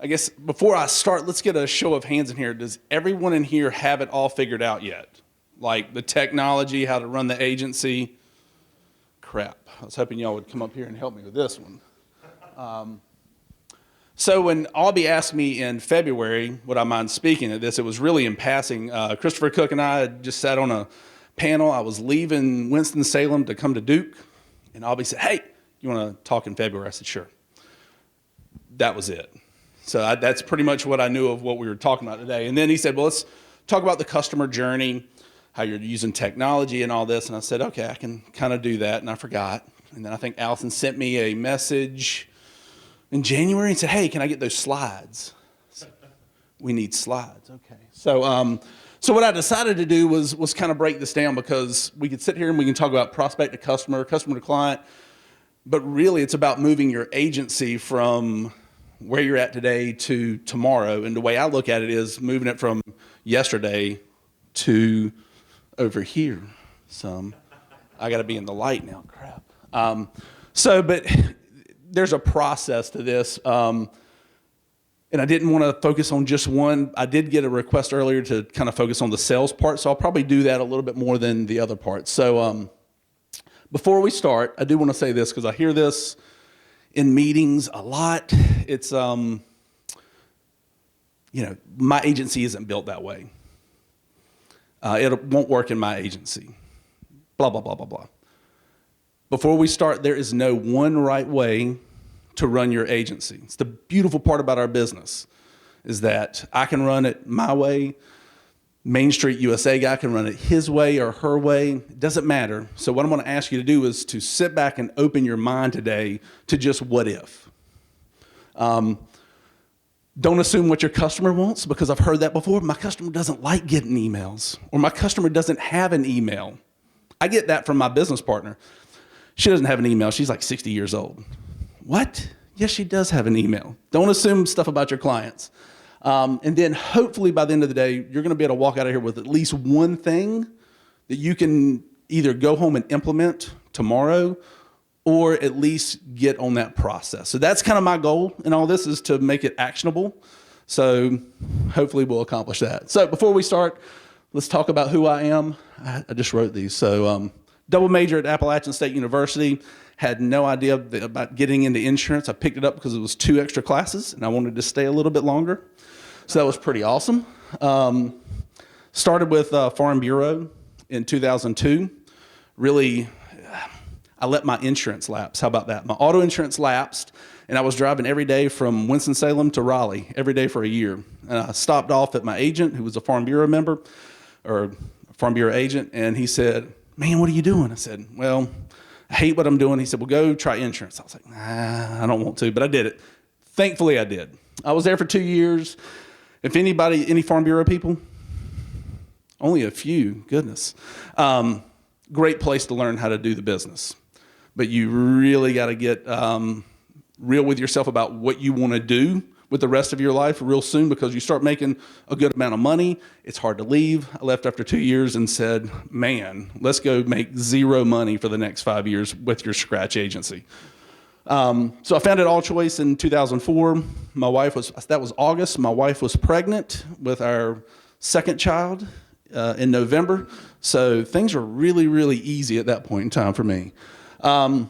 I guess before I start, let's get a show of hands in here. Does everyone in here have it all figured out yet? Like the technology, how to run the agency? Crap. I was hoping y'all would come up here and help me with this one. So when Albie asked me in February, would I mind speaking at this, it was really in passing. Christopher Cook and I had just sat on a panel. I was leaving Winston-Salem to come to Duke, and Albie said, hey, you want to talk in February? I said, sure. That was it. So that's pretty much what I knew of what we were talking about today. And then he said, well, let's talk about the customer journey, how you're using technology and all this. And I said, okay, I can kind of do that. And I forgot. And then I think Allison sent me a message in January and said, hey, can I get those slides? Said, we need slides. Okay. So what I decided to do was kind of break this down, because we could sit here and we can talk about prospect to customer, customer to client, but really it's about moving your agency from where you're at today to tomorrow. And the way I look at it is moving it from yesterday to over here some. I got to be in the light now, crap. But there's a process to this. And I didn't want to focus on just one. I did get a request earlier to kind of focus on the sales part, so I'll probably do that a little bit more than the other parts. So before we start, I do want to say this, because I hear this in meetings a lot. It's, my agency isn't built that way. It won't work in my agency. Blah, blah, blah, blah, blah. Before we start, there is no one right way to run your agency. It's the beautiful part about our business, is that I can run it my way. Main Street USA guy can run it his way or her way. It doesn't matter. So what I'm going to ask you to do is to sit back and open your mind today to just what if. Don't assume what your customer wants, because I've heard that before. My customer doesn't like getting emails, or my customer doesn't have an email. I get that from my business partner. She doesn't have an email. She's like 60 years old. What? Yes, she does have an email. Don't assume stuff about your clients. And then hopefully by the end of the day, you're going to be able to walk out of here with at least one thing that you can either go home and implement tomorrow, or at least get on that process. So that's kind of my goal in all this, is to make it actionable. So hopefully we'll accomplish that. So before we start, let's talk about who I am. I just wrote these. So double major at Appalachian State University. Had no idea about getting into insurance. I picked it up because it was 2 extra classes, and I wanted to stay a little bit longer. So that was pretty awesome. Started with Farm Bureau in 2002. Really, I let my insurance lapse. How about that? My auto insurance lapsed, and I was driving every day from Winston-Salem to Raleigh, every day for a year. And I stopped off at my agent, who was a Farm Bureau member, or a Farm Bureau agent, and he said, man, what are you doing? I said, well, I hate what I'm doing. He said, well, go try insurance. I was like, nah, I don't want to, but I did it. Thankfully, I did. I was there for 2 years. If anybody, any Farm Bureau people, only a few, goodness. Great place to learn how to do the business. But you really got to get real with yourself about what you want to do with the rest of your life real soon, because you start making a good amount of money. It's hard to leave. I left after 2 years and said, man, let's go make zero money for the next 5 years with your scratch agency. So I founded All Choice in 2004. That was August. My wife was pregnant with our second child in November. So things were really, really easy at that point in time for me. Along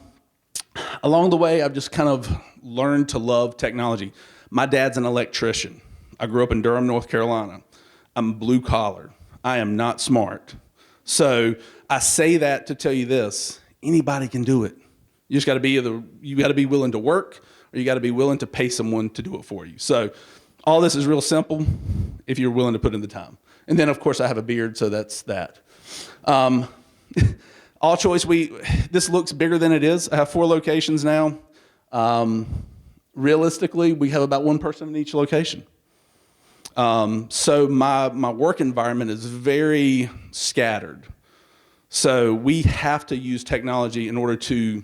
the way, I've just kind of learned to love technology. My dad's an electrician. I grew up in Durham, North Carolina. I'm blue collar. I am not smart. So I say that to tell you this: anybody can do it. You just got to be willing to work, or you got to be willing to pay someone to do it for you. So all this is real simple if you're willing to put in the time. And then, of course, I have a beard, so that's that. All Choice, this looks bigger than it is. I have 4 locations now. Realistically, we have about 1 person in each location. So my work environment is very scattered. So we have to use technology in order to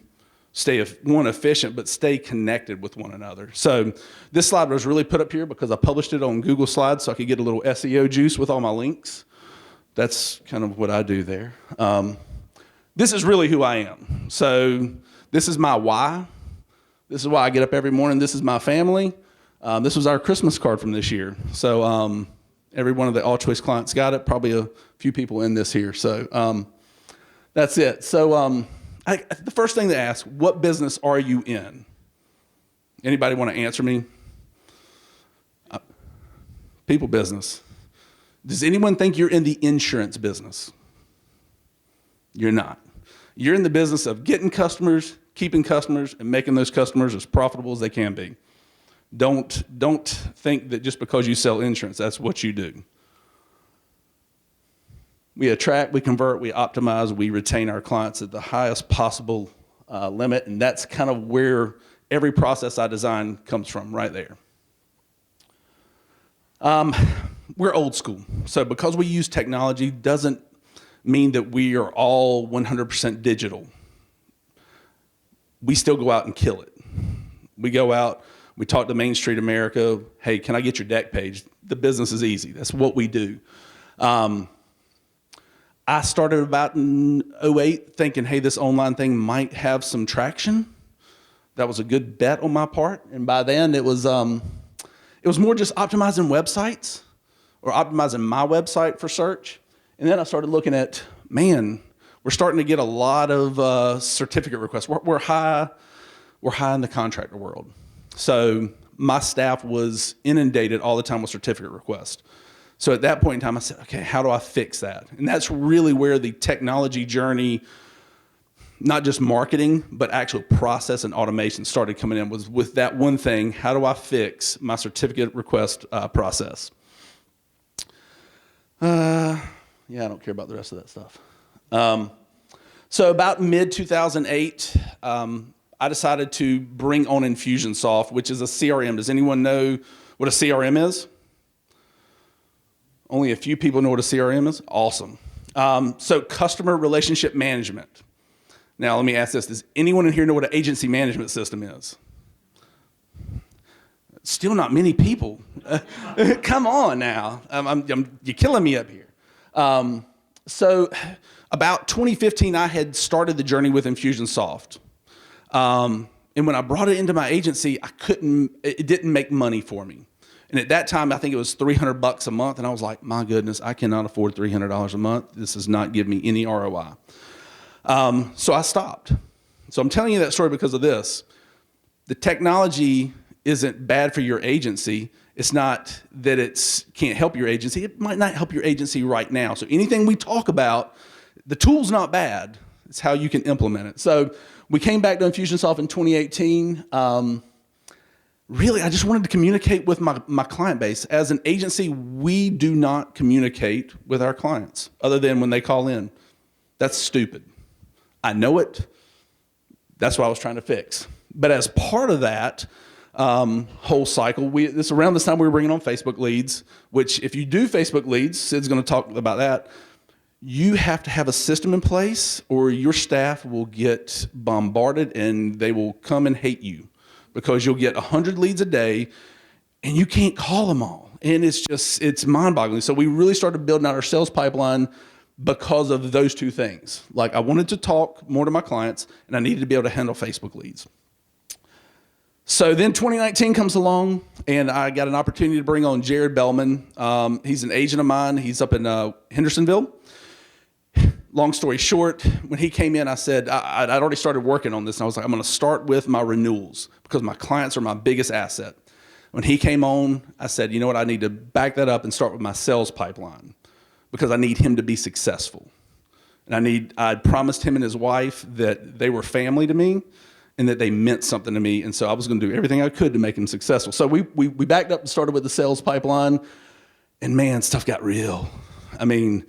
stay, efficient, but stay connected with one another. So this slide was really put up here because I published it on Google Slides so I could get a little SEO juice with all my links. That's kind of what I do there. This is really who I am. So this is my why. This is why I get up every morning. This is my family. This was our Christmas card from this year. So every one of the All Choice clients got it, probably a few people in this here. So that's it. So the first thing to ask, what business are you in? Anybody want to answer me? People business. Does anyone think you're in the insurance business? You're not. You're in the business of getting customers, keeping customers, and making those customers as profitable as they can be. Don't think that just because you sell insurance, that's what you do. We attract, we convert, we optimize, we retain our clients at the highest possible limit, and that's kind of where every process I design comes from, right there. We're old school, so because we use technology doesn't mean that we are all 100% digital. We still go out and kill it. We go out, we talk to Main Street America, hey, can I get your deck page? The business is easy. That's what we do. I started about in 2008 thinking, hey, this online thing might have some traction. That was a good bet on my part. And by then it was more just optimizing websites or optimizing my website for search. And then I started looking at, man, we're starting to get a lot of certificate requests. We're high in the contractor world. So my staff was inundated all the time with certificate requests. So at that point in time, I said, okay, how do I fix that? And that's really where the technology journey, not just marketing, but actual process and automation started coming in, was with that one thing, how do I fix my certificate request process? Yeah, I don't care about the rest of that stuff. So about mid-2008, I decided to bring on Infusionsoft, which is a CRM. Does anyone know what a CRM is? Only a few people know what a CRM is? Awesome. So customer relationship management. Now, let me ask this. Does anyone in here know what an agency management system is? Still not many people. Come on now. You're killing me up here. So about 2015, I had started the journey with Infusionsoft. And when I brought it into my agency, it didn't make money for me. And at that time, I think it was $300 a month. And I was like, my goodness, I cannot afford $300 a month. This does not give me any ROI. So I stopped. So I'm telling you that story because of this. The technology isn't bad for your agency. It's not that it can't help your agency. It might not help your agency right now. So anything we talk about, the tool's not bad. It's how you can implement it. So we came back to Infusionsoft in 2018. Really, I just wanted to communicate with my client base. As an agency, we do not communicate with our clients other than when they call in. That's stupid. I know it. That's what I was trying to fix. But as part of that whole cycle, around this time we were bringing on Facebook leads, which if you do Facebook leads, Sid's going to talk about that, you have to have a system in place or your staff will get bombarded and they will come and hate you because you'll get 100 leads a day and you can't call them all. And it's mind-boggling. So we really started building out our sales pipeline because of those two things. Like I wanted to talk more to my clients and I needed to be able to handle Facebook leads. So then 2019 comes along and I got an opportunity to bring on Jared Bellman. He's an agent of mine. He's up in Hendersonville. Long story short, when he came in, I said, I'd already started working on this. And I was like, I'm going to start with my renewals because my clients are my biggest asset. When he came on, I said, you know what? I need to back that up and start with my sales pipeline because I need him to be successful. And I'd promised him and his wife that they were family to me and that they meant something to me. And so I was going to do everything I could to make him successful. So we backed up and started with the sales pipeline. And man, stuff got real. I mean,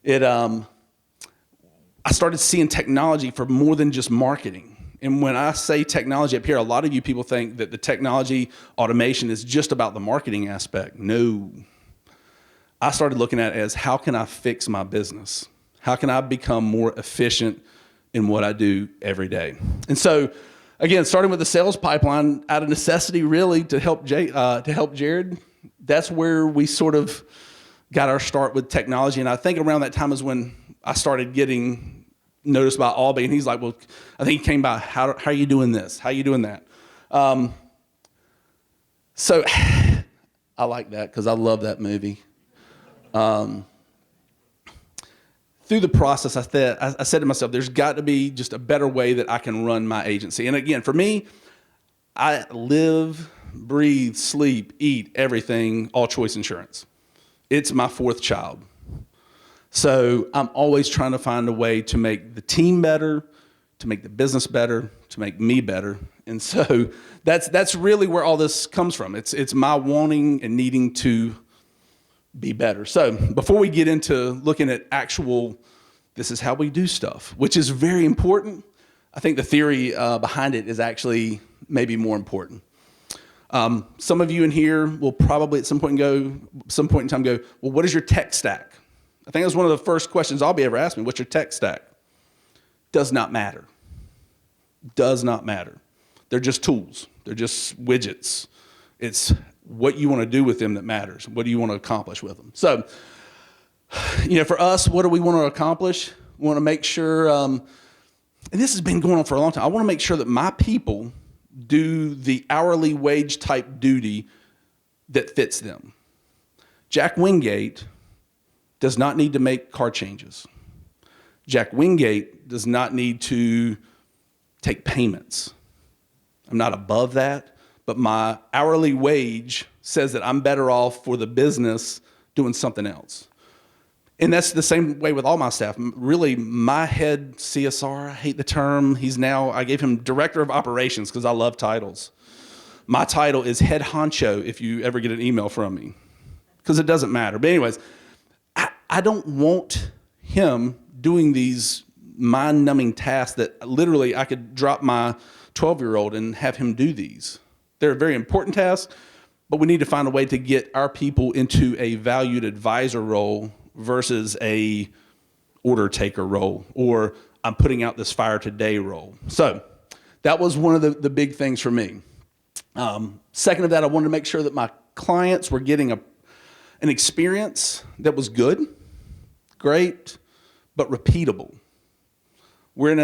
I started seeing technology for more than just marketing. And when I say technology up here, a lot of you people think that the technology automation is just about the marketing aspect. No. I started looking at it as how can I fix my business? How can I become more efficient in what I do every day? And so, again, starting with the sales pipeline out of necessity, really, to help Jared, that's where we sort of got our start with technology. And I think around that time is when I started getting noticed by Albee, and he's like, well, I think he came by, how are you doing this? How are you doing that? So I like that because I love that movie. Through the process, I said to myself, there's got to be just a better way that I can run my agency. And again, for me, I live, breathe, sleep, eat everything, All Choice Insurance. It's my fourth child. So I'm always trying to find a way to make the team better, to make the business better, to make me better. And so that's really where all this comes from. It's my wanting and needing to be better. So before we get into looking at actual, this is how we do stuff, which is very important. I think the theory behind it is actually maybe more important. Some of you in here will probably at some point in time go, well, what is your tech stack? I think that's one of the first questions I'll be ever asked me. What's your tech stack? Does not matter. Does not matter. They're just tools. They're just widgets. It's what you want to do with them that matters. What do you want to accomplish with them? So, for us, what do we want to accomplish? We want to make sure, and this has been going on for a long time, I want to make sure that my people do the hourly wage type duty that fits them. Jack Wingate does not need to make car changes. Jack Wingate does not need to take payments. I'm not above that. But my hourly wage says that I'm better off for the business doing something else. And that's the same way with all my staff. Really, my head CSR, I hate the term. I gave him director of operations because I love titles. My title is head honcho if you ever get an email from me, because it doesn't matter. But anyways, I don't want him doing these mind-numbing tasks that literally I could drop my 12-year-old and have him do these. They're a very important task, but we need to find a way to get our people into a valued advisor role versus a order taker role, or I'm putting out this fire today role. So that was one of the big things for me. Second of that, I wanted to make sure that my clients were getting an experience that was good, great, but repeatable. We're in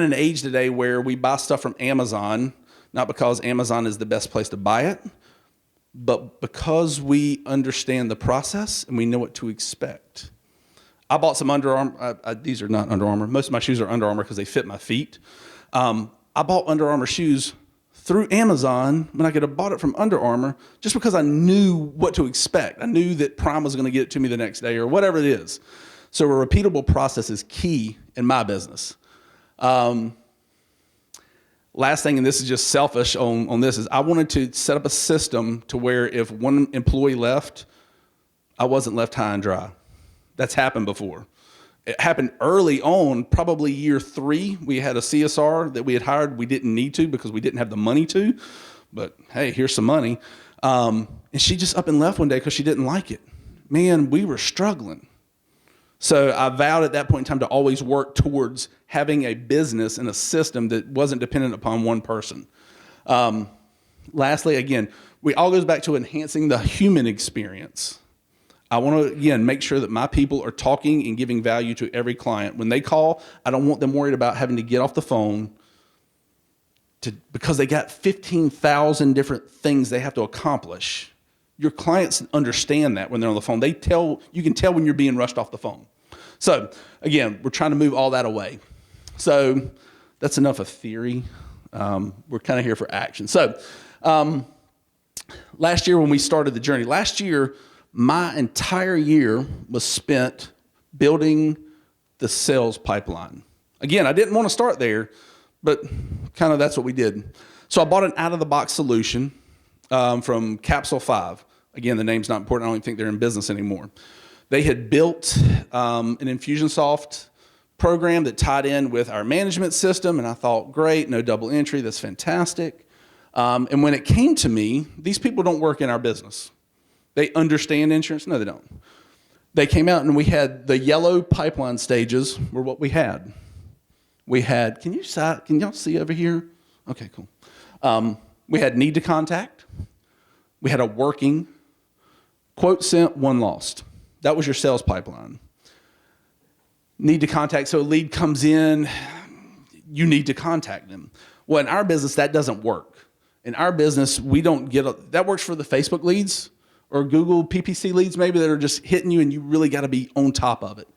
an age today where we buy stuff from Amazon, not because Amazon is the best place to buy it, but because we understand the process and we know what to expect. I bought some Under Armour. These are not Under Armour. Most of my shoes are Under Armour because they fit my feet. I bought Under Armour shoes through Amazon when I could have bought it from Under Armour just because I knew what to expect. I knew that Prime was going to get it to me the next day or whatever it is. So a repeatable process is key in my business. Last thing, and this is just selfish on this, is I wanted to set up a system to where if one employee left, I wasn't left high and dry. That's happened before. It happened early on, probably year 3. We had a CSR that we had hired. We didn't need to because we didn't have the money to, but hey, here's some money. And she just up and left one day because she didn't like it. Man, we were struggling. So I vowed at that point in time to always work towards having a business and a system that wasn't dependent upon one person. Lastly, again, we all goes back to enhancing the human experience. I want to, again, make sure that my people are talking and giving value to every client. When they call, I don't want them worried about having to get off the phone because they got 15,000 different things they have to accomplish. Your clients understand that when they're on the phone. You can tell when you're being rushed off the phone. So again, we're trying to move all that away. So that's enough of theory. We're kind of here for action. So last year when we started the journey, my entire year was spent building the sales pipeline. Again, I didn't want to start there, but kind of that's what we did. So I bought an out-of-the-box solution from Capsule 5. Again, the name's not important. I don't even think they're in business anymore. They had built an Infusionsoft program that tied in with our management system, and I thought, great, no double entry, that's fantastic. And when it came to me, these people don't work in our business. They understand insurance? No, they don't. They came out and we had the yellow pipeline stages were what we had. We had, can y'all see over here? Okay, cool. We had need to contact. We had a working, quote sent, one lost. That was your sales pipeline. Need to contact, so a lead comes in, you need to contact them. Well, in our business, that doesn't work. In our business, we don't get that works for the Facebook leads or Google PPC leads maybe that are just hitting you and you really got to be on top of it.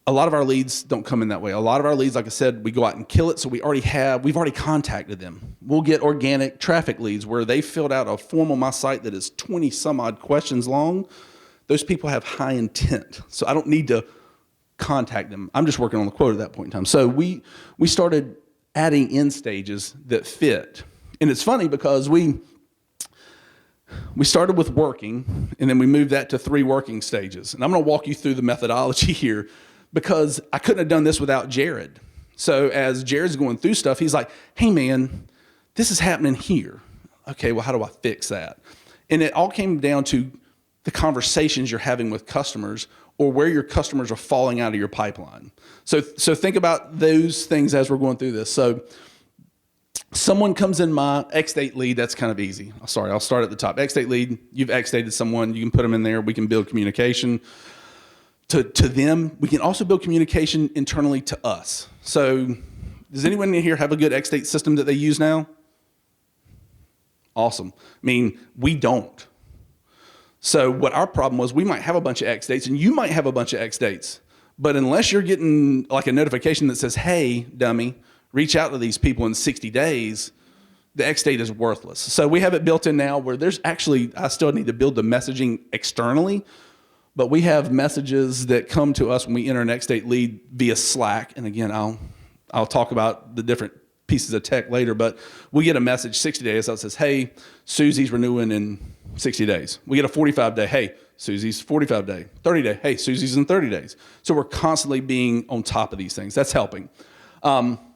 A lot of our leads don't come in that way. A lot of our leads, like I said, we go out and kill it. So we've already contacted them. We'll get organic traffic leads where they filled out a form on my site that is 20 some odd questions long. Those people have high intent. So I don't need to contact them. I'm just working on the quote at that point in time. So we started adding in stages that fit. And it's funny because we started with working and then we moved that to 3 working stages. And I'm going to walk you through the methodology here, because I couldn't have done this without Jared. So as Jared's going through stuff, he's like, hey man, this is happening here. Okay, well, how do I fix that? And it all came down to the conversations you're having with customers or where your customers are falling out of your pipeline. So think about those things as we're going through this. So someone comes in my X-Date lead, that's kind of easy. Sorry, I'll start at the top. X-Date lead, you've X-Dated someone, you can put them in there, we can build communication to them. We can also build communication internally to us. So does anyone in here have a good X-Date system that they use now? Awesome. I mean, we don't. So what our problem was, we might have a bunch of X-Dates and you might have a bunch of X-Dates, but unless you're getting like a notification that says, hey, dummy, reach out to these people in 60 days, the X-Date is worthless. So we have it built in now where there's actually, I still need to build the messaging externally, but we have messages that come to us when we enter an X-Date lead via Slack. And again, I'll talk about the different pieces of tech later, but we get a message 60 days that says, hey, Susie's renewing in 60 days. We get a 45-day, hey, Susie's 45-day, 30-day, hey, Susie's in 30 days. So we're constantly being on top of these things. That's helping.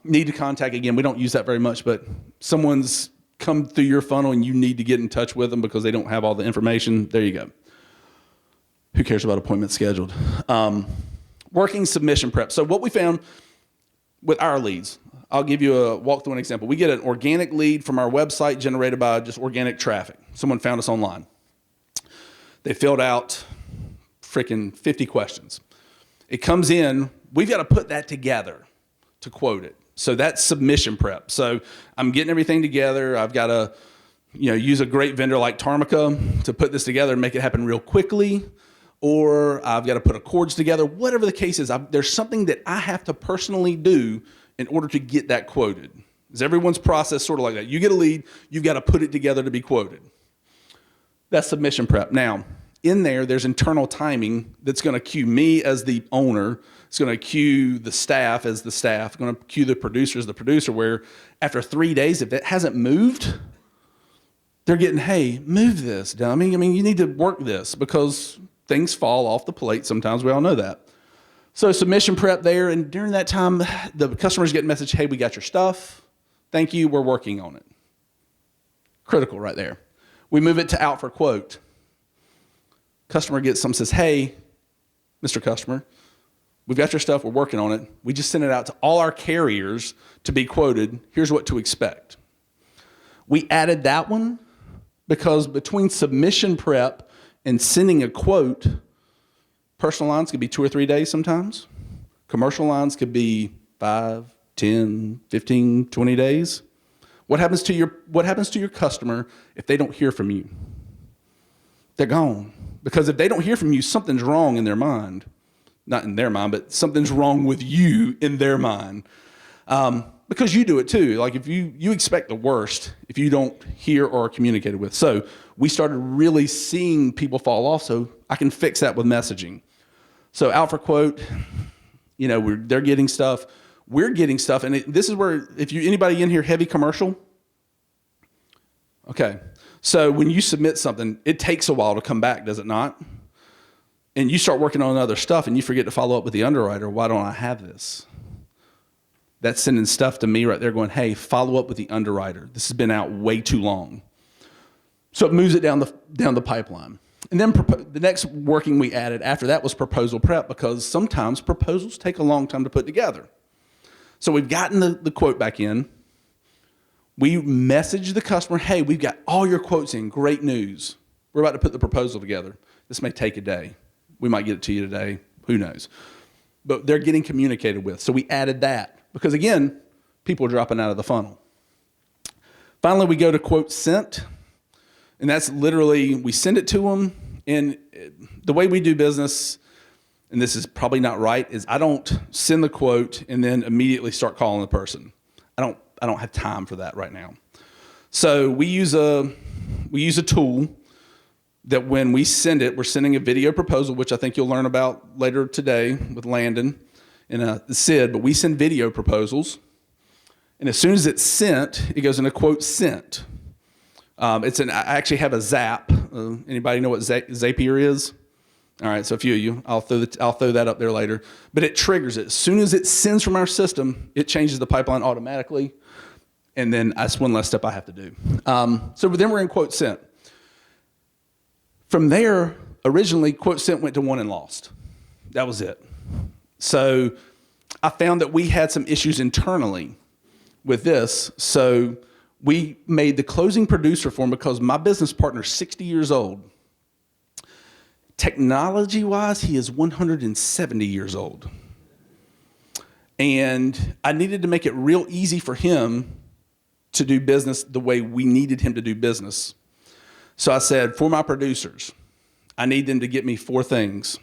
Need to contact, again, we don't use that very much, but someone's come through your funnel and you need to get in touch with them because they don't have all the information. There you go. Who cares about appointments scheduled? Working submission prep. So what we found with our leads, I'll give you a walk through an example. We get an organic lead from our website generated by just organic traffic. Someone found us online. They filled out freaking 50 questions. It comes in, we've got to put that together to quote it. So that's submission prep. So I'm getting everything together. I've got to, use a great vendor like Tarmica to put this together and make it happen real quickly. Or I've got to put accords together. Whatever the case is, there's something that I have to personally do in order to get that quoted. Is everyone's process sort of like that? You get a lead, you've got to put it together to be quoted. That's submission prep. Now, in there's internal timing that's going to cue me as the owner. It's going to cue the staff as the staff. It's going to cue the producer as the producer, where after 3 days, if it hasn't moved, they're getting, hey, move this, dummy. I mean, you need to work this because things fall off the plate. Sometimes we all know that. So submission prep there, and during that time, the customers get a message, hey, we got your stuff. Thank you, we're working on it. Critical right there. We move it to out for quote. Customer gets something, says, hey, Mr. Customer, we've got your stuff, we're working on it. We just sent it out to all our carriers to be quoted. Here's what to expect. We added that one because between submission prep and sending a quote, personal lines could be 2 or 3 days sometimes. Commercial lines could be 5, 10, 15, 20 days. What happens to your customer if they don't hear from you? They're gone. Because if they don't hear from you, something's wrong in their mind. Not in their mind, but something's wrong with you in their mind. Because you do it too. Like if you expect the worst if you don't hear or are communicated with. So we started really seeing people fall off, so I can fix that with messaging. So out for quote, they're getting stuff. We're getting stuff. And this is where, anybody in here heavy commercial? Okay. So when you submit something, it takes a while to come back, does it not? And you start working on other stuff and you forget to follow up with the underwriter. Why don't I have this? That's sending stuff to me right there going, hey, follow up with the underwriter. This has been out way too long. So it moves it down the pipeline. And then the next working we added after that was proposal prep, because sometimes proposals take a long time to put together. So we've gotten the quote back in. We message the customer, hey, we've got all your quotes in, great news. We're about to put the proposal together. This may take a day. We might get it to you today, who knows. But they're getting communicated with. So we added that because, again, people are dropping out of the funnel. Finally, we go to quote sent, and that's literally we send it to them. And the way we do business, and this is probably not right, is I don't send the quote and then immediately start calling the person. I don't have time for that right now. So we use a tool that when we send it, we're sending a video proposal, which I think you'll learn about later today with Landon and Sid, but we send video proposals. And as soon as it's sent, it goes in a quote sent. I actually have a Zap. Anybody know what Zapier is? All right, so a few of you. I'll throw that up there later. But it triggers it. As soon as it sends from our system, it changes the pipeline automatically. And then that's one less step I have to do. So then we're in quote sent. From there, originally, quote sent went to won and lost. That was it. So I found that we had some issues internally with this. So we made the closing producer form because my business partner is 60 years old. Technology-wise, he is 170 years old. And I needed to make it real easy for him to do business the way we needed him to do business. So I said, for my producers, I need them to get me 4 things.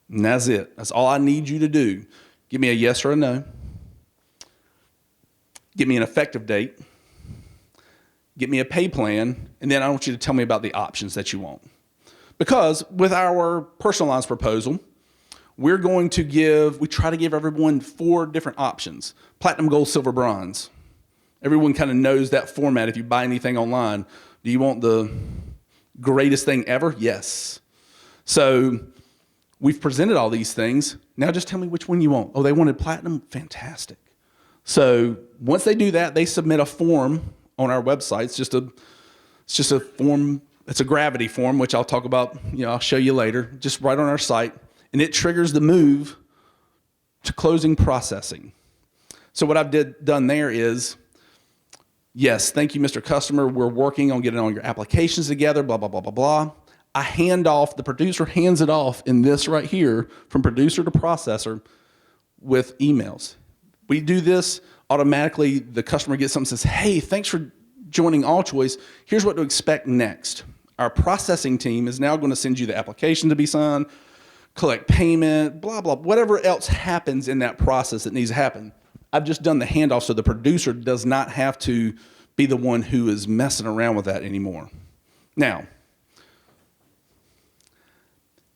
And that's it. That's all I need you to do. Give me a yes or a no. Give me an effective date. Get me a pay plan. And then I want you to tell me about the options that you want. Because with our personalized proposal, we try to give everyone 4 different options. Platinum, gold, silver, bronze. Everyone kind of knows that format if you buy anything online. Do you want the greatest thing ever? Yes. So we've presented all these things. Now just tell me which one you want. Oh, they wanted platinum? Fantastic. So once they do that, they submit a form on our website. It's just a form. It's a gravity form, which I'll talk about, I'll show you later, just right on our site. And it triggers the move to closing processing. So what I've done there is, yes, thank you, Mr. Customer. We're working on getting all your applications together, blah, blah, blah, blah, blah. The producer hands it off in this right here from producer to processor with emails. We do this automatically. The customer gets something that says, hey, thanks for joining All Choice. Here's what to expect next. Our processing team is now going to send you the application to be signed, collect payment, blah, blah, whatever else happens in that process that needs to happen. I've just done the handoff so the producer does not have to be the one who is messing around with that anymore. Now,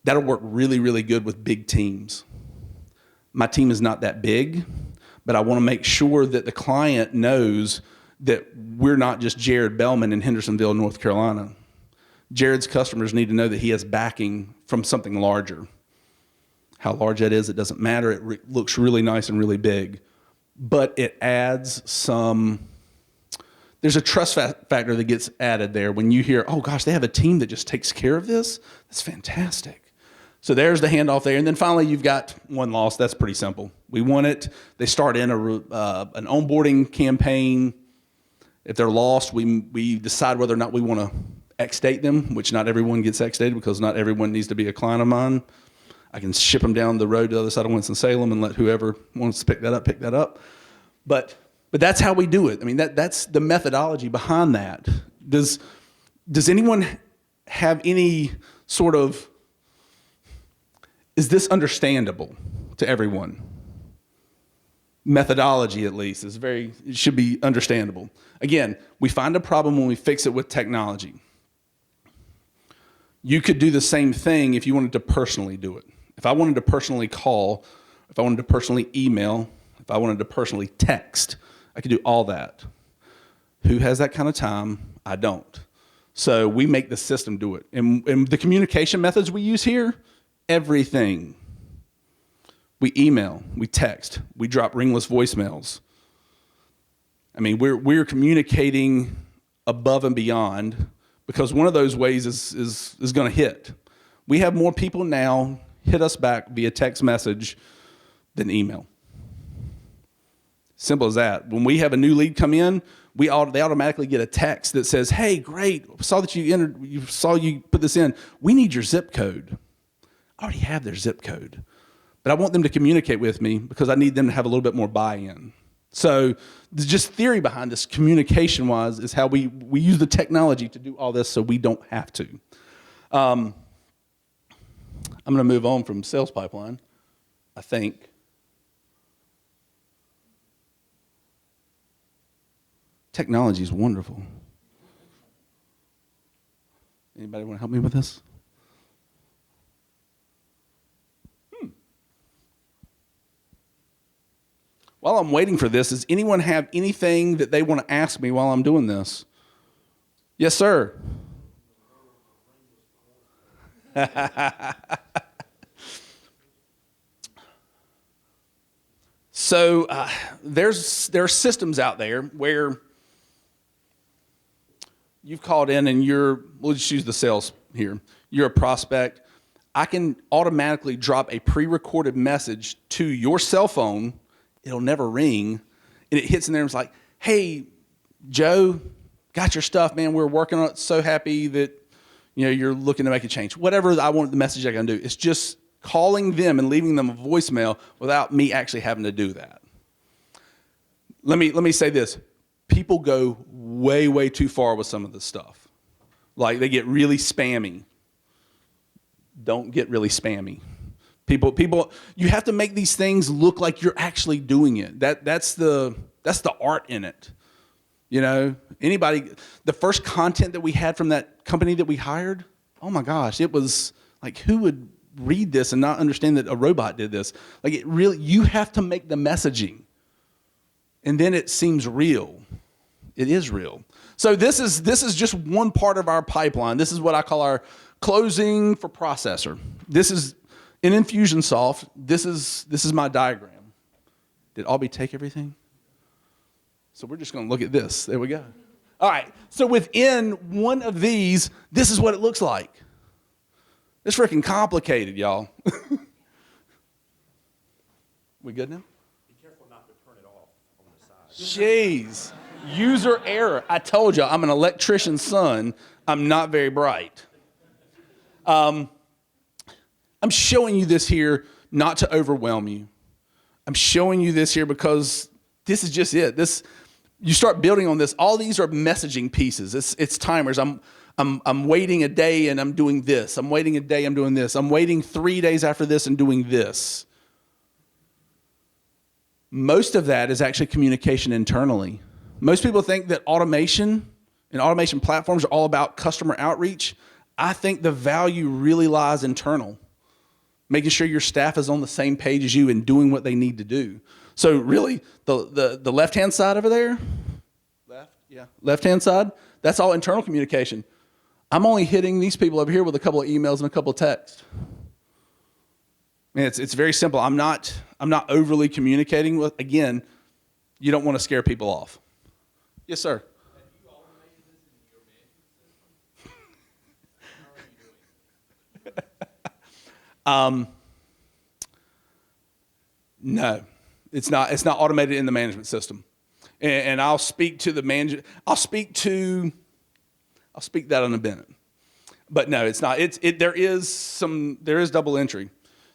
that'll work really, really good with big teams. My team is not that big, but I want to make sure that the client knows that we're not just Jared Bellman in Hendersonville, North Carolina. Jared's customers need to know that he has backing from something larger. How large that is, it doesn't matter. It looks really nice and really big. But it adds there's a trust factor that gets added there when you hear, oh gosh, they have a team that just takes care of this. That's fantastic. So there's the handoff there. And then finally, you've got one loss. That's pretty simple. We want it. They start in an onboarding campaign. If they're lost, we decide whether or not we want to X-date them, which not everyone gets X-dated because not everyone needs to be a client of mine. I can ship them down the road to the other side of Winston-Salem and let whoever wants to pick that up. But that's how we do it. I mean, that's the methodology behind that. Does anyone have any sort of, is this understandable to everyone? Methodology, at least, it should be understandable. Again, we find a problem when we fix it with technology. You could do the same thing if you wanted to personally do it. If I wanted to personally call, if I wanted to personally email, if I wanted to personally text, I could do all that. Who has that kind of time? I don't. So we make the system do it. And the communication methods we use here, everything. We email, we text, we drop ringless voicemails. I mean, we're communicating above and beyond because one of those ways is going to hit. We have more people now hit us back via text message than email. Simple as that. When we have a new lead come in, they automatically get a text that says, "Hey, great! Saw that you put this in. We need your zip code." I already have their zip code, but I want them to communicate with me because I need them to have a little bit more buy-in. So just theory behind this, communication-wise, is how we use the technology to do all this so we don't have to. I'm going to move on from sales pipeline, I think. Technology is wonderful. Anybody want to help me with this? While I'm waiting for this, does anyone have anything that they want to ask me while I'm doing this? Yes, sir. So there are systems out there where you've called in and we'll just use the sales here. You're a prospect. I can automatically drop a pre-recorded message to your cell phone. It'll never ring. And it hits in there and it's like, hey, Joe, got your stuff, man. We're working on it. So happy that you're looking to make a change. Whatever I want the message I can do. It's just calling them and leaving them a voicemail without me actually having to do that. Let me say this. People go way, way too far with some of this stuff. Like they get really spammy. Don't get really spammy. People, you have to make these things look like you're actually doing it. That's the art in it. The first content that we had from that company that we hired, oh my gosh, it was like, who would read this and not understand that a robot did this? Like you have to make the messaging. And then it seems real. It is real. So this is just one part of our pipeline. This is what I call our closing for processor. This is in Infusionsoft. This is my diagram. Did Albie take everything? So we're just going to look at this. There we go. All right. So within one of these, this is what it looks like. It's freaking complicated, y'all. We good now? Be careful not to turn it off on the side. Jeez. User error. I told you, I'm an electrician's son. I'm not very bright. I'm showing you this here not to overwhelm you. I'm showing you this here because this is just it. You start building on this. All these are messaging pieces. It's timers. I'm waiting a day and I'm doing this. I'm waiting a day, I'm doing this. I'm waiting 3 days after this and doing this. Most of that is actually communication internally. Most people think that automation and automation platforms are all about customer outreach. I think the value really lies internal. Making sure your staff is on the same page as you and doing what they need to do. So really, the left-hand side over there, left-hand side, that's all internal communication. I'm only hitting these people over here with a couple of emails and a couple of texts. Man, it's very simple. I'm not overly communicating with. Again, you don't want to scare people off. Yes, sir. Have you automated this in your management system? No, it's not. It's not automated in the management system, and I'll speak to the manager. I'll speak that in a minute. But no, it's not. There is double entry.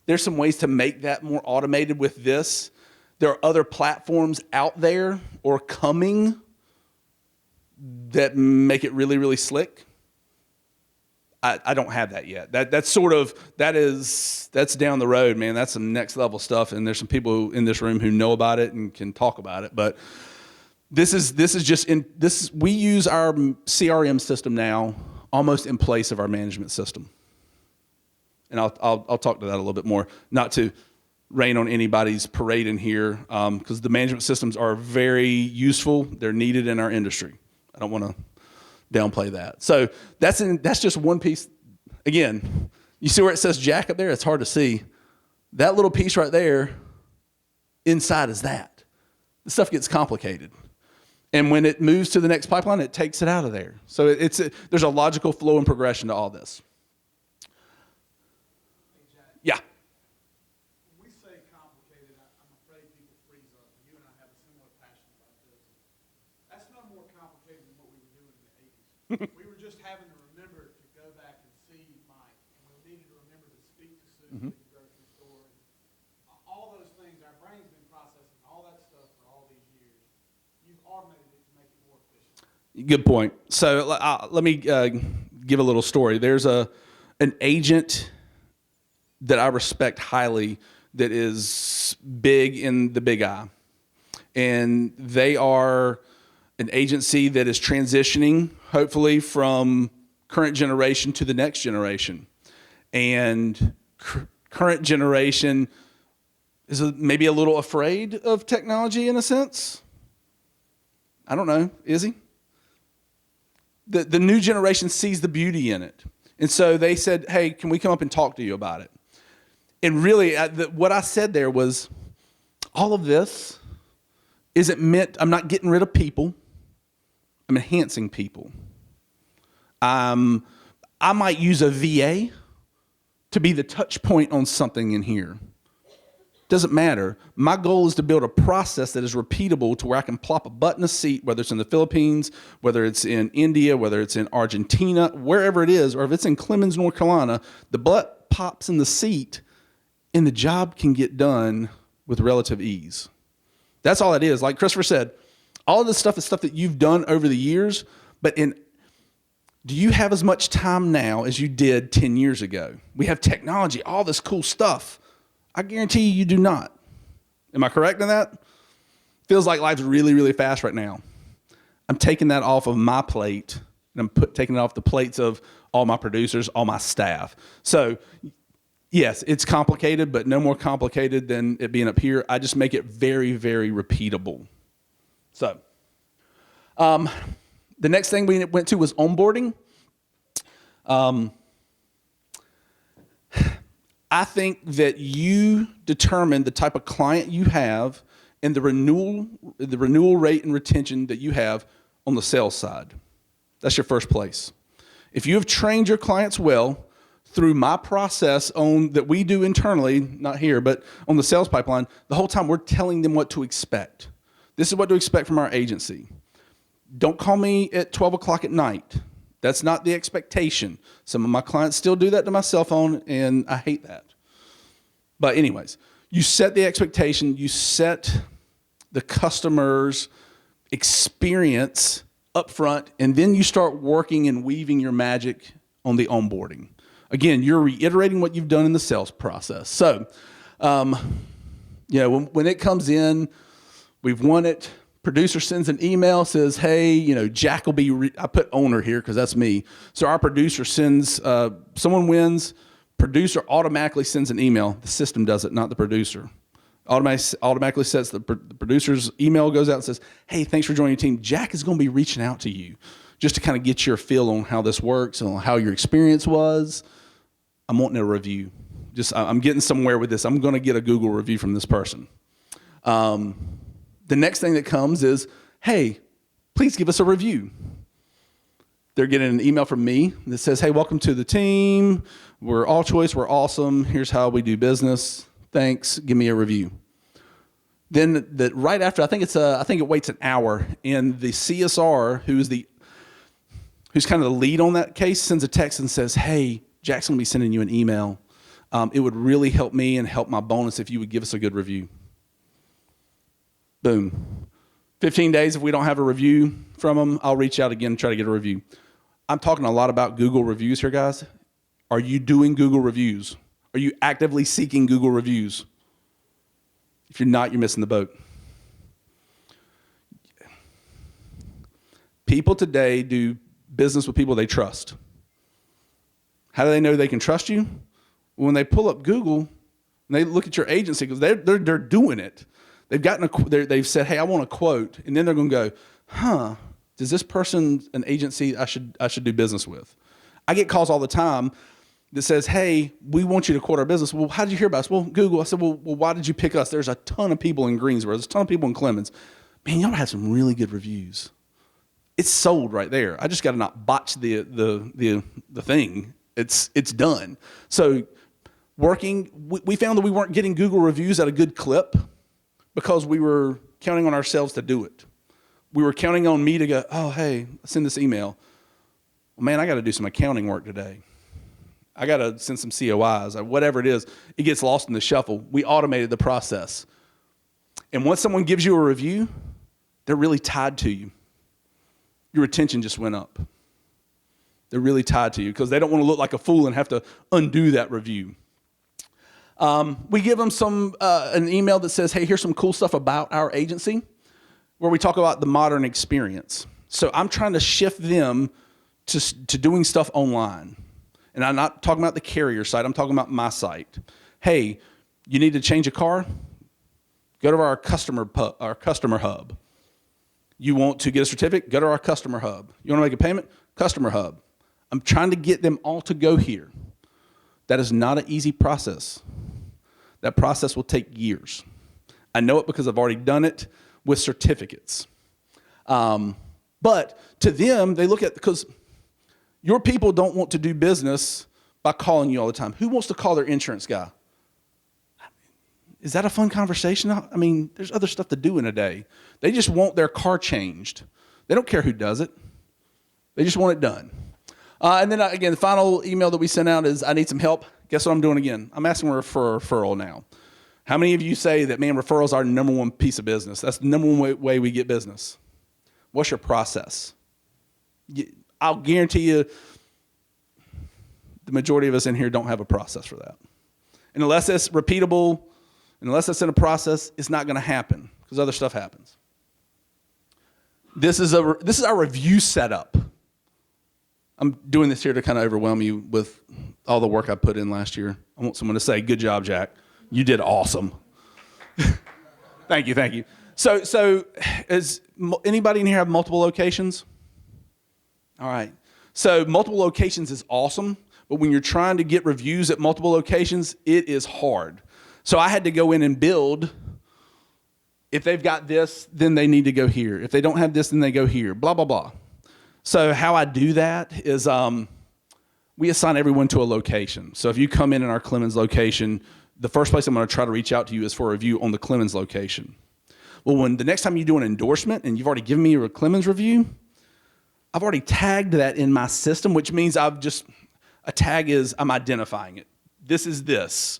There's some ways to make that more automated with this. There are other platforms out there or coming that make it really, really slick. I don't have that yet. That's down the road, man. That's some next level stuff, and there's some people in this room who know about it and can talk about it. But this is just we use our CRM system now almost in place of our management system. And I'll talk to that a little bit more, not to rain on anybody's parade in here, because the management systems are very useful. They're needed in our industry. I don't want to downplay that. So that's just one piece. Again, you see where it says Jack up there? It's hard to see. That little piece right there, inside is that. The stuff gets complicated. And when it moves to the next pipeline, it takes it out of there. So there's a logical flow and progression to all this. Yeah. When we say complicated, I'm afraid people freeze up. You and I have a similar passion about this. That's no more complicated than what we were doing in the 80s. We were just having to remember to go back and see Mike, and we needed to remember to speak to Susan at the grocery store. And all those things, our brain's been processing all that stuff for all these years. automated it to make it more efficient. Good point. So let me give a little story. There's an agent that I respect highly that is big in the Big I. And they are an agency that is transitioning, hopefully, from current generation to the next generation. And current generation is maybe a little afraid of technology in a sense. I don't know. Is he? The new generation sees the beauty in it. And so they said, hey, can we come up and talk to you about it? And really, what I said there was, all of this isn't meant, I'm not getting rid of people. I'm enhancing people. I might use a VA to be the touch point on something in here. Doesn't matter. My goal is to build a process that is repeatable to where I can plop a button a seat, whether it's in the Philippines, whether it's in India, whether it's in Argentina, wherever it is, or if it's in Clemens, North Carolina, the button pops in the seat and the job can get done with relative ease. That's all it is. Like Christopher said, all of this stuff is stuff that you've done over the years, but do you have as much time now as you did 10 years ago? We have technology, all this cool stuff. I guarantee you do not. Am I correct in that? Feels like life's really, really fast right now. I'm taking that off of my plate, and I'm taking it off the plates of all my producers, all my staff. So, yes, it's complicated, but no more complicated than it being up here. I just make it very, very repeatable. So, the next thing we went to was onboarding. I think that you determine the type of client you have and the renewal rate and retention that you have on the sales side. That's your first place. If you have trained your clients well through my process that we do internally, not here, but on the sales pipeline, the whole time we're telling them what to expect. This is what to expect from our agency. Don't call me at 12 o'clock at night. That's not the expectation. Some of my clients still do that to my cell phone, and I hate that. But anyways, you set the expectation, you set the customer's experience up front, and then you start working and weaving your magic on the onboarding. Again, you're reiterating what you've done in the sales process. So, when it comes in, we've won it. Producer sends an email, says, hey, Jack will be, I put owner here because that's me. So our producer sends, someone wins, producer automatically sends an email. The system does it, not the producer. Automatically sets the producer's email goes out and says, hey, thanks for joining the team. Jack is going to be reaching out to you just to kind of get your feel on how this works and on how your experience was. I'm wanting a review. I'm getting somewhere with this. I'm going to get a Google review from this person. The next thing that comes is, hey, please give us a review. They're getting an email from me that says, hey, welcome to the team. We're all choice. We're awesome. Here's how we do business. Thanks. Give me a review. Then right after, I think it waits an hour, and the CSR, who's kind of the lead on that case, sends a text and says, hey, Jack's going to be sending you an email. It would really help me and help my bonus if you would give us a good review. Boom. 15 days, if we don't have a review from them, I'll reach out again and try to get a review. I'm talking a lot about Google reviews here, guys. Are you doing Google reviews? Are you actively seeking Google reviews? If you're not, you're missing the boat. People today do business with people they trust. How do they know they can trust you? When they pull up Google and they look at your agency, because they're doing it. They've said, hey, I want a quote. And then they're going to go, is this person an agency I should do business with? I get calls all the time that says, hey, we want you to quote our business. Well, how did you hear about us? Well, Google. I said, well, why did you pick us? There's a ton of people in Greensboro. There's a ton of people in Clemens. Man, y'all have some really good reviews. It's sold right there. I just got to not botch the thing. It's done. So we found that we weren't getting Google reviews at a good clip because we were counting on ourselves to do it. We were counting on me to go, oh, hey, send this email. Well, man, I got to do some accounting work today. I got to send some COIs or whatever it is. It gets lost in the shuffle. We automated the process. And once someone gives you a review, they're really tied to you. Your retention just went up. They're really tied to you because they don't want to look like a fool and have to undo that review. We give them an email that says, hey, here's some cool stuff about our agency, where we talk about the modern experience. So I'm trying to shift them to doing stuff online. And I'm not talking about the carrier site. I'm talking about my site. Hey, you need to change a car? Go to our customer hub. You want to get a certificate? Go to our customer hub. You want to make a payment? Customer hub. I'm trying to get them all to go here. That is not an easy process. That process will take years. I know it because I've already done it with certificates. But to them, they look at, because your people don't want to do business by calling you all the time. Who wants to call their insurance guy? Is that a fun conversation? I mean, there's other stuff to do in a day. They just want their car changed. They don't care who does it. They just want it done. And then, again, the final email that we sent out is, I need some help. Guess what I'm doing again? I'm asking for a referral now. How many of you say that, man, referrals are our number one piece of business? That's the number one way we get business. What's your process? I'll guarantee you the majority of us in here don't have a process for that. And unless it's repeatable, unless it's in a process, it's not going to happen because other stuff happens. This is our review setup. I'm doing this here to kind of overwhelm you with all the work I put in last year. I want someone to say, good job, Jack. You did awesome. Thank you. So does anybody in here have multiple locations? All right. So multiple locations is awesome, but when you're trying to get reviews at multiple locations, it is hard. So I had to go in and build. If they've got this, then they need to go here. If they don't have this, then they go here, blah, blah, blah. So how I do that is we assign everyone to a location. So if you come in our Clemens location, the first place I'm going to try to reach out to you is for a review on the Clemens location. Well, when the next time you do an endorsement and you've already given me a Clemens review, I've already tagged that in my system, which means a tag is I'm identifying it. This is this.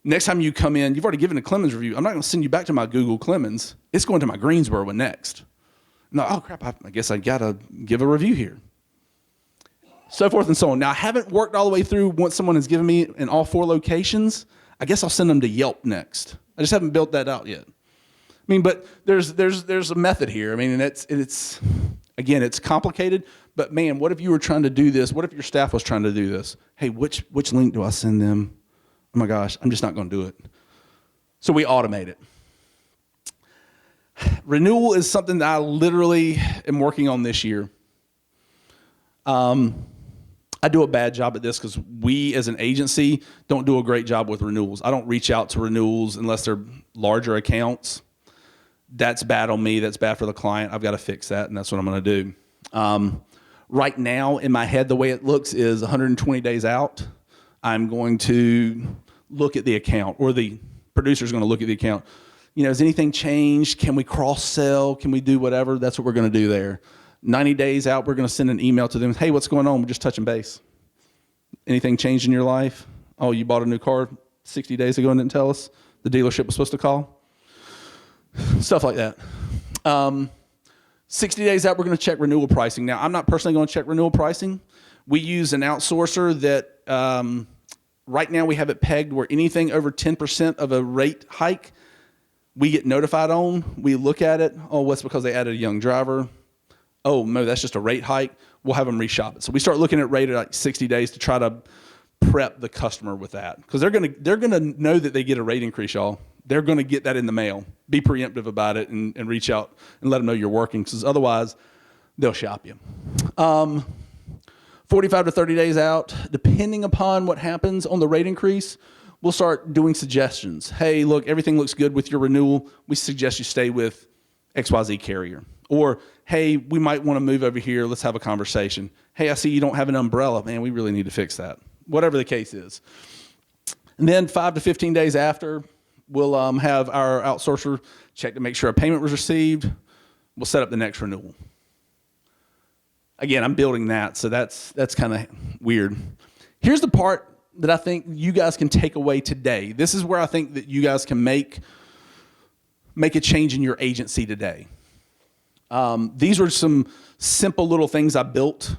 Next time you come in, you've already given a Clemens review. I'm not going to send you back to my Google Clemens. It's going to my Greensboro one next. No, oh crap, I guess I got to give a review here. So forth and so on. Now, I haven't worked all the way through once someone has given me in all 4 locations. I guess I'll send them to Yelp next. I just haven't built that out yet. I mean, but there's a method here. I mean, and it's again, it's complicated, but man, what if you were trying to do this? What if your staff was trying to do this? Hey, which link do I send them? Oh my gosh, I'm just not going to do it. So we automate it. Renewal is something that I literally am working on this year. I do a bad job at this because we as an agency don't do a great job with renewals. I don't reach out to renewals unless they're larger accounts. That's bad on me. That's bad for the client. I've got to fix that, and that's what I'm going to do. Right now, in my head, the way it looks is 120 days out, I'm going to look at the account, or the producer's going to look at the account. You know, has anything changed? Can we cross-sell? Can we do whatever? That's what we're going to do there. 90 days out, we're going to send an email to them. Hey, what's going on? We're just touching base. Anything changed in your life? Oh, you bought a new car 60 days ago and didn't tell us? The dealership was supposed to call? Stuff like that. 60 days out, we're going to check renewal pricing. Now, I'm not personally going to check renewal pricing. We use an outsourcer that right now we have it pegged where anything over 10% of a rate hike, we get notified on. We look at it. Oh, what's because they added a young driver? Oh, no, that's just a rate hike. We'll have them reshop it. So we start looking at rate at like 60 days to try to prep the customer with that, because they're gonna know that they get a rate increase, y'all. They're gonna get that in the mail. Be preemptive about it and reach out and let them know you're working, because otherwise they'll shop you. 45 to 30 days out, depending upon what happens on the rate increase, we'll start doing suggestions. Hey, look, everything looks good with your renewal. We suggest you stay with XYZ carrier. Or, hey, we might want to move over here. Let's have a conversation. Hey, I see you don't have an umbrella. Man, we really need to fix that. Whatever the case is. And then 5 to 15 days after, we'll have our outsourcer check to make sure a payment was received. We'll set up the next renewal. Again, I'm building that, so that's kind of weird. Here's the part that I think you guys can take away today. This is where I think that you guys can make a change in your agency today. These were some simple little things I built.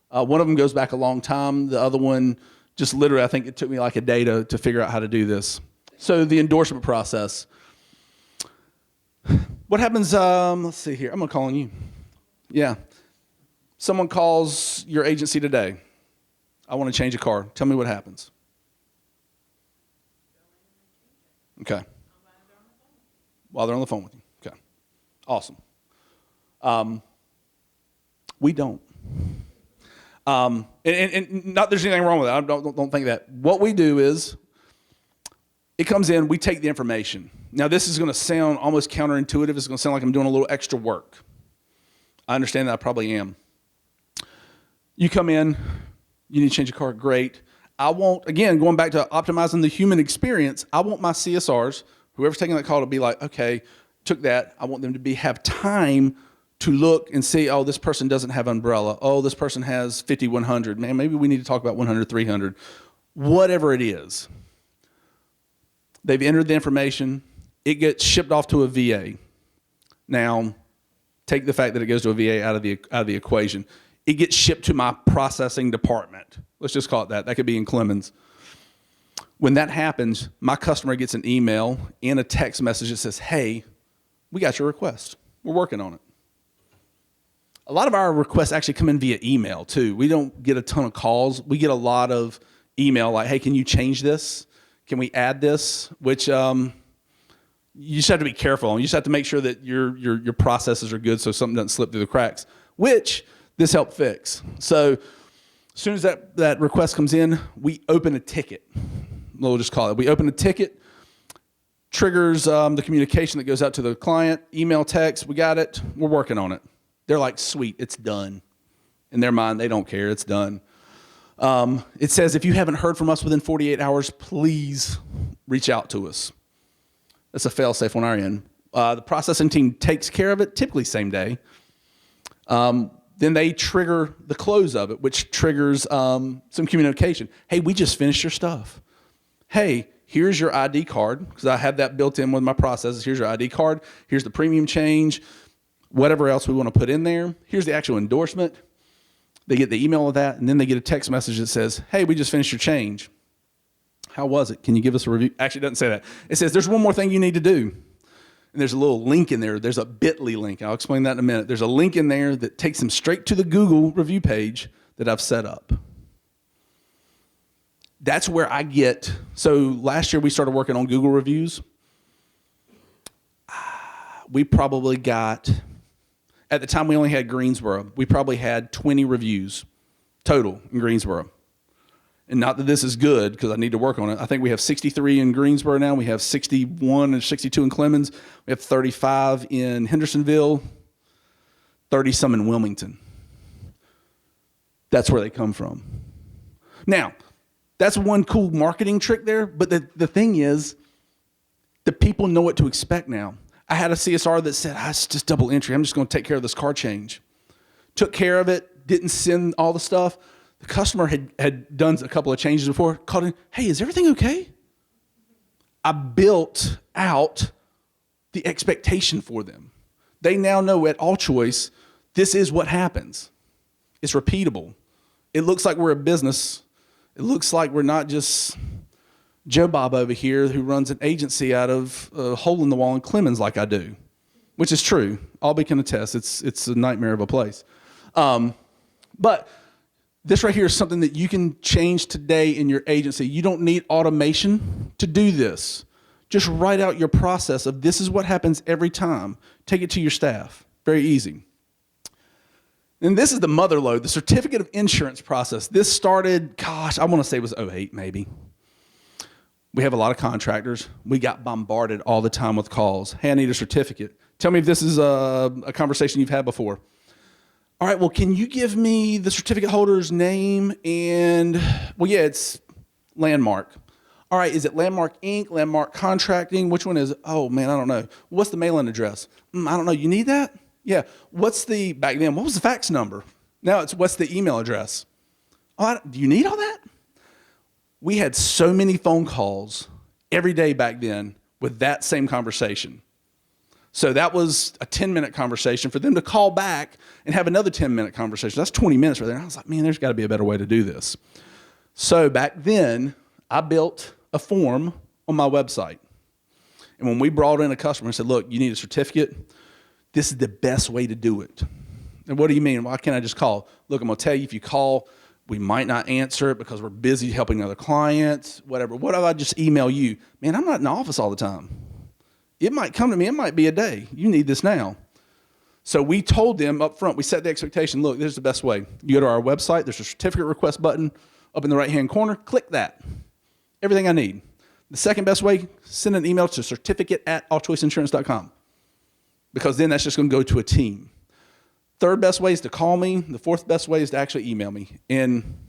One of them goes back a long time. The other one, just literally, I think it took me like a day to figure out how to do this. So the endorsement process. What happens, let's see here. I'm going to call on you. Yeah. Someone calls your agency today. I want to change a car. Tell me what happens. Okay. While they're on the phone with you. Okay. Awesome. We don't. And not there's anything wrong with that. I don't think that. What we do is, it comes in, we take the information. Now, this is going to sound almost counterintuitive. It's going to sound like I'm doing a little extra work. I understand that I probably am. You come in, you need to change your car, great. I want, again, going back to optimizing the human experience, I want my CSRs, whoever's taking that call, to be like, okay, took that. I want them to have time to look and see, oh, this person doesn't have umbrella. Oh, this person has 50-100. Man, maybe we need to talk about 100-300. Whatever it is. They've entered the information. It gets shipped off to a VA. Now, take the fact that it goes to a VA out of the equation. It gets shipped to my processing department. Let's just call it that. That could be in Clemens. When that happens, my customer gets an email and a text message that says, hey, we got your request. We're working on it. A lot of our requests actually come in via email, too. We don't get a ton of calls. We get a lot of email like, hey, can you change this? Can we add this? Which you just have to be careful. You just have to make sure that your processes are good so something doesn't slip through the cracks, which this helped fix. So as soon as that request comes in, we open a ticket. We'll just call it. We open a ticket, triggers the communication that goes out to the client, email, text, we got it, we're working on it. They're like, sweet, it's done. In their mind, they don't care, it's done. It says, if you haven't heard from us within 48 hours, please reach out to us. That's a fail-safe on our end. The processing team takes care of it, typically same day. Then they trigger the close of it, which triggers some communication. Hey, we just finished your stuff. Hey, here's your ID card, because I have that built in with my processes. Here's your ID card. Here's the premium change, whatever else we want to put in there. Here's the actual endorsement. They get the email of that, and then they get a text message that says, hey, we just finished your change. How was it? Can you give us a review? Actually, it doesn't say that. It says, there's one more thing you need to do. And there's a little link in there. There's a bit.ly link. I'll explain that in a minute. There's a link in there that takes them straight to the Google review page that I've set up. That's where I get, so last year we started working on Google reviews. We probably got, at the time we only had Greensboro, we probably had 20 reviews total in Greensboro. And not that this is good, because I need to work on it. I think we have 63 in Greensboro now. We have 61 and 62 in Clemens. We have 35 in Hendersonville, 30-some in Wilmington. That's where they come from. Now, that's one cool marketing trick there, but the thing is, the people know what to expect now. I had a CSR that said, it's just double entry. I'm just going to take care of this car change. Took care of it, didn't send all the stuff. The customer had done a couple of changes before, called in, hey, is everything okay? I built out the expectation for them. They now know at All Choice, this is what happens. It's repeatable. It looks like we're a business. It looks like we're not just Joe Bob over here who runs an agency out of a hole in the wall in Clemens like I do, which is true. Albie can attest. It's a nightmare of a place. But this right here is something that you can change today in your agency. You don't need automation to do this. Just write out your process of this is what happens every time. Take it to your staff. Very easy. And this is the mother lode, the certificate of insurance process. This started, I want to say it was 2008 maybe. We have a lot of contractors. We got bombarded all the time with calls. Hey, I need a certificate. Tell me if this is a conversation you've had before. All right, well, can you give me the certificate holder's name and, well, yeah, it's Landmark. All right, is it Landmark Inc., Landmark Contracting? Which one is it? Oh, man, I don't know. What's the mailing address? I don't know. You need that? Yeah. Back then, what was the fax number? Now it's what's the email address? Oh, do you need all that? We had so many phone calls every day back then with that same conversation. So that was a 10-minute conversation for them to call back and have another 10-minute conversation. That's 20 minutes right there. And I was like, man, there's got to be a better way to do this. So back then, I built a form on my website. And when we brought in a customer and said, look, you need a certificate, this is the best way to do it. And what do you mean? Why can't I just call? Look, I'm going to tell you, if you call, we might not answer it because we're busy helping other clients, whatever. What if I just email you? Man, I'm not in the office all the time. It might come to me. It might be a day. You need this now. So we told them up front, we set the expectation, look, this is the best way. You go to our website, there's a certificate request button up in the right-hand corner. Click that. Everything I need. The second best way, send an email to certificate@allchoiceinsurance.com, because then that's just going to go to a team. Third best way is to call me. The fourth best way is to actually email me. And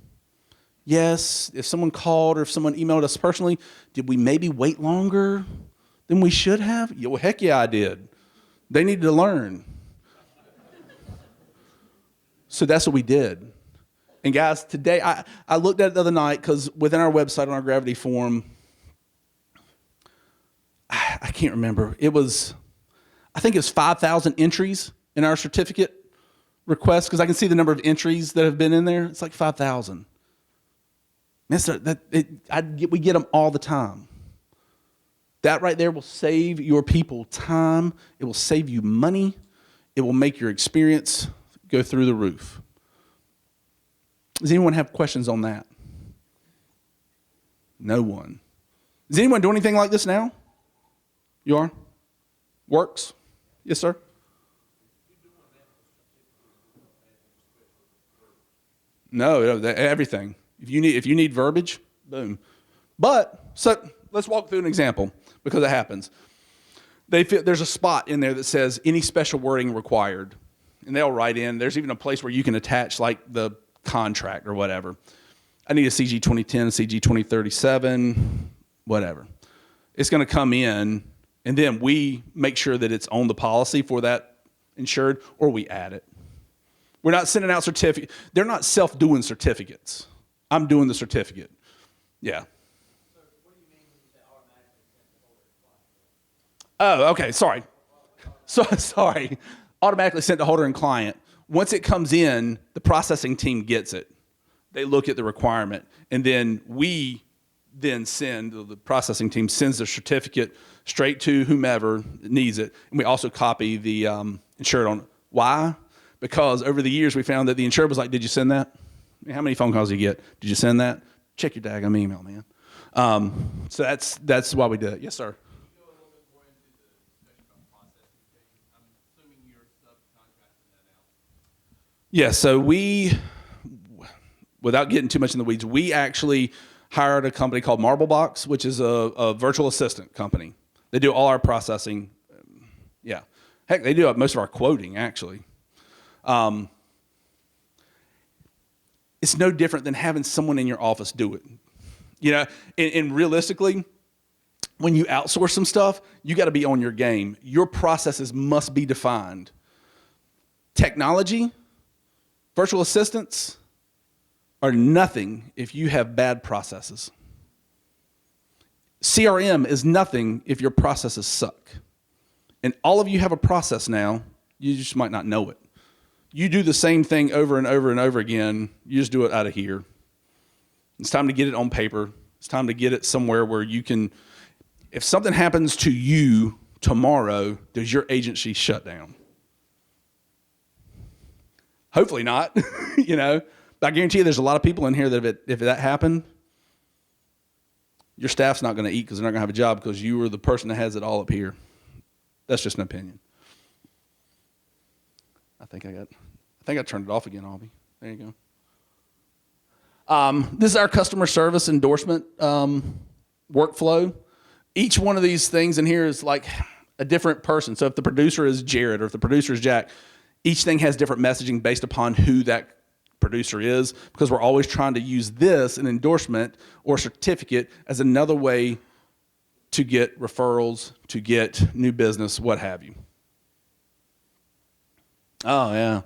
yes, if someone called or if someone emailed us personally, did we maybe wait longer than we should have? Yeah, well, heck yeah, I did. They needed to learn. So that's what we did. And guys, today, I looked at it the other night because within our website on our Gravity form, I can't remember. I think it was 5,000 entries in our certificate request, because I can see the number of entries that have been in there. It's like 5,000. We get them all the time. That right there will save your people time. It will save you money. It will make your experience go through the roof. Does anyone have questions on that? No one. Does anyone do anything like this now? You are? Works? Yes, sir? No, everything. If you need verbiage, boom. But so let's walk through an example, because it happens. There's a spot in there that says any special wording required, and they'll write in. There's even a place where you can attach like the contract or whatever. I need a CG 2010, a CG 2037, whatever. It's going to come in, and then we make sure that it's on the policy for that insured, or we add it. We're not sending out certificates. They're not self-doing certificates. I'm doing the certificate. Yeah. So what do you mean when you say automatically sent to holder and client? Oh, okay. Sorry. Automatically sent to holder and client. Once it comes in, the processing team gets it. They look at the requirement, and then the processing team sends the certificate straight to whomever needs it. And we also copy the insured on. Why? Because over the years we found that the insured was like, did you send that? I mean, how many phone calls do you get? Did you send that? Check your daggum email, man. So that's why we did it. Yes, sir. Can you go a little bit more into the discussion about processing thing? I'm assuming you're subcontracting that out. Yeah, so without getting too much in the weeds, we actually hired a company called Marblebox, which is a virtual assistant company. They do all our processing. Yeah. Heck, they do most of our quoting, actually. It's no different than having someone in your office do it. You know, and realistically, when you outsource some stuff, you got to be on your game. Your processes must be defined. Technology, virtual assistants are nothing if you have bad processes. CRM is nothing if your processes suck. And all of you have a process now, you just might not know it. You do the same thing over and over and over again. You just do it out of here. It's time to get it on paper. It's time to get it somewhere where you can, if something happens to you tomorrow, does your agency shut down? Hopefully not, you know. But I guarantee you there's a lot of people in here that if that happened, your staff's not going to eat because they're not going to have a job because you were the person that has it all up here. That's just an opinion. I think I turned it off again, Albie. There you go. This is our customer service endorsement workflow. Each one of these things in here is like a different person. So if the producer is Jared or if the producer is Jack, each thing has different messaging based upon who that producer is, because we're always trying to use this, an endorsement or certificate, as another way to get referrals, to get new business, what have you. Oh, yeah.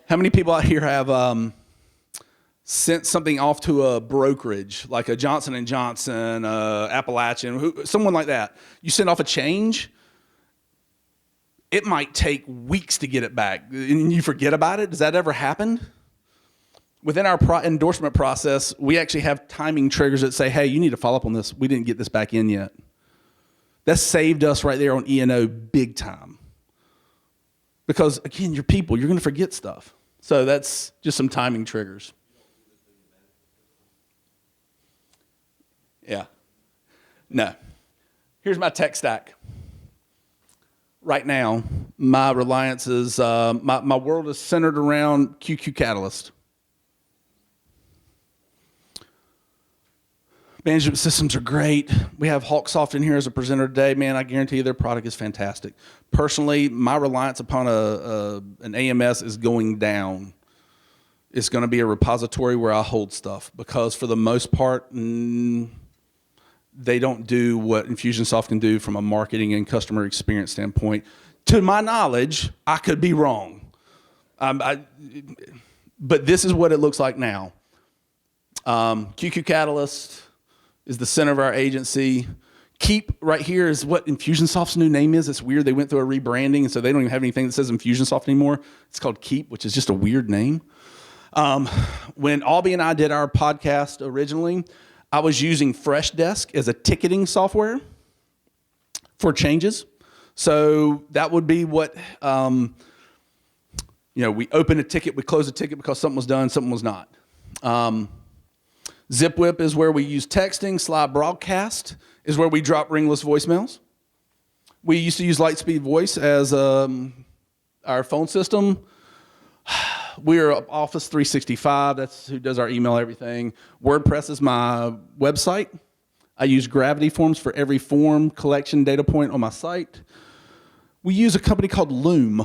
How many people out here have sent something off to a brokerage, like a Johnson & Johnson, Appalachian, someone like that? You send off a change, it might take weeks to get it back, and you forget about it. Does that ever happen? Within our endorsement process, we actually have timing triggers that say, hey, you need to follow up on this. We didn't get this back in yet. That saved us right there on E&O big time. Because, again, you're people. You're going to forget stuff. So that's just some timing triggers. Yeah. No. Here's my tech stack. Right now, my reliance is, my world is centered around QQ Catalyst. Management systems are great. We have HawkSoft in here as a presenter today. Man, I guarantee you their product is fantastic. Personally, my reliance upon an AMS is going down. It's going to be a repository where I hold stuff because for the most part, they don't do what Infusionsoft can do from a marketing and customer experience standpoint. To my knowledge, I could be wrong. But this is what it looks like now. QQ Catalyst is the center of our agency. Keep right here is what Infusionsoft's new name is. It's weird. They went through a rebranding, and so they don't even have anything that says Infusionsoft anymore. It's called Keep, which is just a weird name. When Albie and I did our podcast originally, I was using Freshdesk as a ticketing software for changes. So that would be what, we open a ticket, we close a ticket because something was done, something was not. ZipWhip is where we use texting. Slide Broadcast is where we drop ringless voicemails. We used to use Lightspeed Voice as our phone system. We're Office 365. That's who does our email, everything. WordPress is my website. I use Gravity Forms for every form collection data point on my site. We use a company called Loom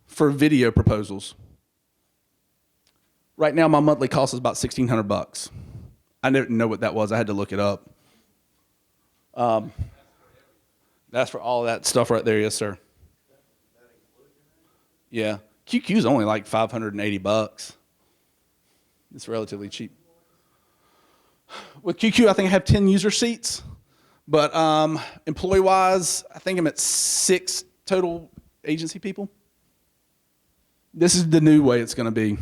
for video proposals. Right now, my monthly cost is about $1,600. I didn't know what that was. I had to look it up. That's for all that stuff right there, yes, sir. Yeah. QQ is only like $580. It's relatively cheap. With QQ, I think I have 10 user seats, but employee-wise, I think I'm at 6 total agency people. This is the new way it's going to be.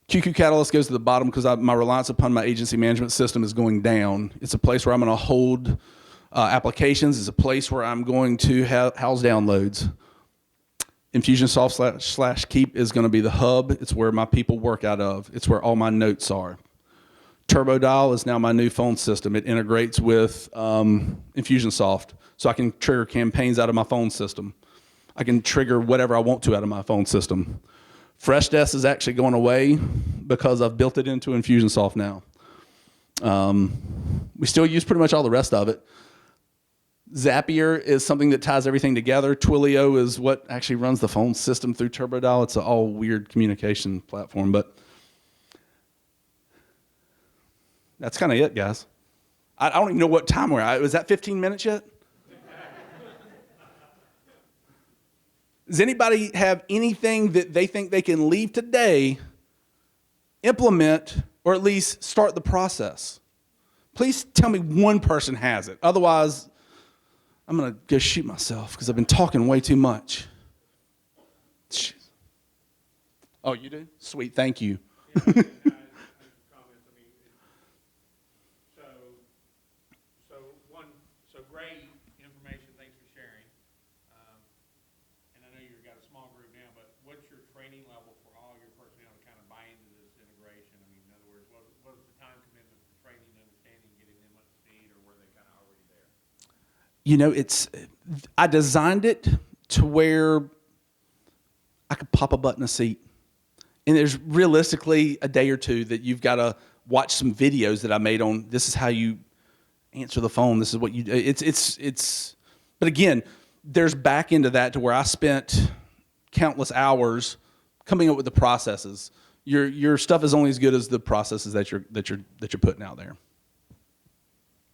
QQ Catalyst goes to the bottom because my reliance upon my agency management system is going down. It's a place where I'm going to hold applications. It's a place where I'm going to house downloads. Infusionsoft / Keep is going to be the hub. It's where my people work out of. It's where all my notes are. TurboDial is now my new phone system. It integrates with Infusionsoft, so I can trigger campaigns out of my phone system. I can trigger whatever I want to out of my phone system. Freshdesk is actually going away because I've built it into Infusionsoft now. We still use pretty much all the rest of it. Zapier is something that ties everything together. Twilio is what actually runs the phone system through TurboDial. It's an all weird communication platform, but that's kind of it, guys. I don't even know what time we're at. Was that 15 minutes yet? Does anybody have anything that they think they can leave today, implement, or at least start the process? Please tell me one person has it. Otherwise, I'm going to go shoot myself because I've been talking way too much. Jeez. Oh, you do? Sweet, thank you. So great information. Thanks for sharing. And I know you've got a small group now, but what's your training level for all your personnel to kind of buy into this integration? I mean, in other words, what is the time commitment for training, understanding, getting them up to speed, or were they kind of already there? I designed it to where I could pop a button a seat. And there's realistically a day or two that you've got to watch some videos that I made on this is how you answer the phone. This is what you do. But again, there's back into that to where I spent countless hours coming up with the processes. Your stuff is only as good as the processes that you're putting out there.